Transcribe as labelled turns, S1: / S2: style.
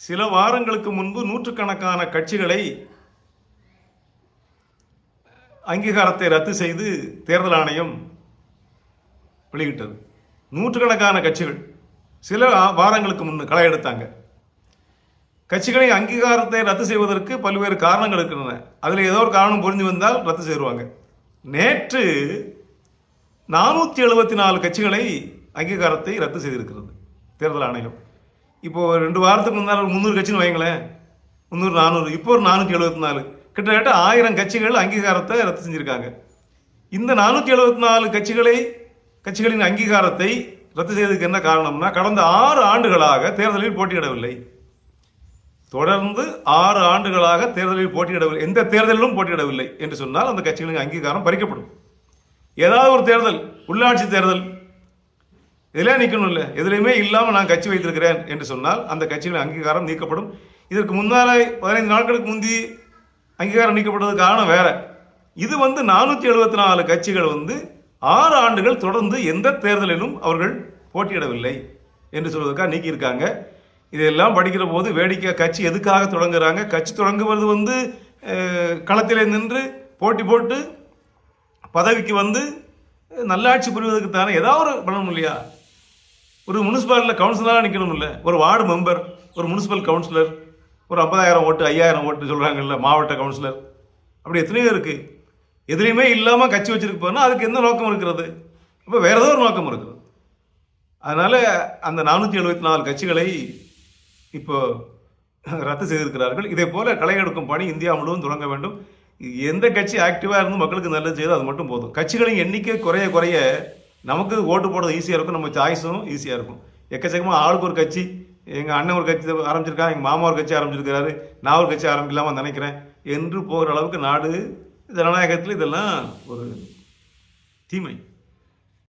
S1: சில வாரங்களுக்கு முன்பு நூற்றுக்கணக்கான கட்சிகளை அங்கீகாரத்தை ரத்து செய்து தேர்தல் ஆணையம் வெளியிட்டது. நூற்றுக்கணக்கான கட்சிகள் சில வாரங்களுக்கு முன்பு களை எடுத்தாங்க. கட்சிகளின் அங்கீகாரத்தை ரத்து செய்வதற்கு பல்வேறு காரணங்கள் இருக்கின்றன. அதில் ஏதோ ஒரு காரணம் புரிஞ்சு வந்தால் ரத்து செய்வாங்க. நேற்று 474 கட்சிகளை அங்கீகாரத்தை ரத்து செய்திருக்கிறது தேர்தல் ஆணையம். இப்போது 2 வாரத்துக்கு முன்னால் 300 கட்சின்னு வைங்களேன், 300 400, இப்போ ஒரு 474, கிட்டத்தட்ட 1000 கட்சிகள் அங்கீகாரத்தை ரத்து செஞ்சுருக்காங்க. இந்த 474 கட்சிகளின் அங்கீகாரத்தை ரத்து செய்வதற்கு என்ன காரணம்னா, கடந்த 6 ஆண்டுகளாக தேர்தலில் போட்டியிடவில்லை. தொடர்ந்து 6 ஆண்டுகளாக தேர்தலில் போட்டியிடவில்லை, எந்த தேர்தலிலும் போட்டியிடவில்லை என்று சொன்னால் அந்த கட்சிகளின் அங்கீகாரம் பறிக்கப்படும். ஏதாவது ஒரு தேர்தல், உள்ளாட்சி தேர்தல், இதில் நிற்கணும் இல்லை, எதுலையுமே இல்லாமல் நான் கட்சி வைத்திருக்கிறேன் என்று சொன்னால் அந்த கட்சிகளின் அங்கீகாரம் நீக்கப்படும். இதற்கு முன்னால் 15 நாட்களுக்கு முந்தி அங்கீகாரம் நீக்கப்பட்டது காரணம் வேற. இது 474 கட்சிகள் 6 ஆண்டுகள் தொடர்ந்து எந்த தேர்தலிலும் அவர்கள் போட்டியிடவில்லை என்று சொல்வதற்காக நீக்கியிருக்காங்க. இதெல்லாம் படிக்கிற போது வேடிக்கை, கட்சி எதுக்காக தொடங்குறாங்க? கட்சி தொடங்குவது களத்திலே நின்று போட்டி போட்டு பதவிக்கு நல்லாட்சி புரிவதற்கு தானே. ஏதாவது ஒரு பண்ணணும் இல்லையா? ஒரு முனிசிபாலிட்டியில் கவுன்சிலராக நிற்கணும் இல்லை, ஒரு வார்டு மெம்பர், ஒரு முனிசிபல் கவுன்சிலர், ஒரு 50,000 ஓட்டு 5,000 ஓட்டு சொல்கிறாங்கல்ல, மாவட்ட கவுன்சிலர், அப்படி எத்தனையோ இருக்குது. எதுலேயுமே இல்லாமல் கட்சி வச்சுருக்கு போனால் அதுக்கு எந்த நோக்கம் இருக்கிறது? அப்போ வேறு ஏதோ ஒரு நோக்கம் இருக்கிறது. அதனால் அந்த 474 கட்சிகளை இப்போ ரத்து செய்திருக்கிறார்கள். இதே போல் களை எடுக்கும் பணி இந்தியா முழுவதும் தொடங்க வேண்டும். எந்த கட்சி ஆக்டிவாக இருந்து மக்களுக்கு நல்லது செய்யுதோ அது மட்டும் போதும். கட்சிகளின் எண்ணிக்கை குறைய நமக்கு ஓட்டு போடுறது ஈஸியாக இருக்கும், நம்ம சாய்ஸும் ஈஸியாக இருக்கும். எக்கச்சக்கமாக ஆளுக்கு ஒரு கட்சி, எங்கள் அண்ணன் ஒரு கட்சி ஆரம்பிச்சிருக்காங்க, எங்கள் மாமா ஒரு கட்சி ஆரம்பிச்சிருக்கிறாரு, நான் ஒரு கட்சி ஆரம்பிக்கலாமா நினைக்கிறேன் என்று போகிற அளவுக்கு நாடு ஜனநாயகத்தில் இதெல்லாம் ஒரு தீமை.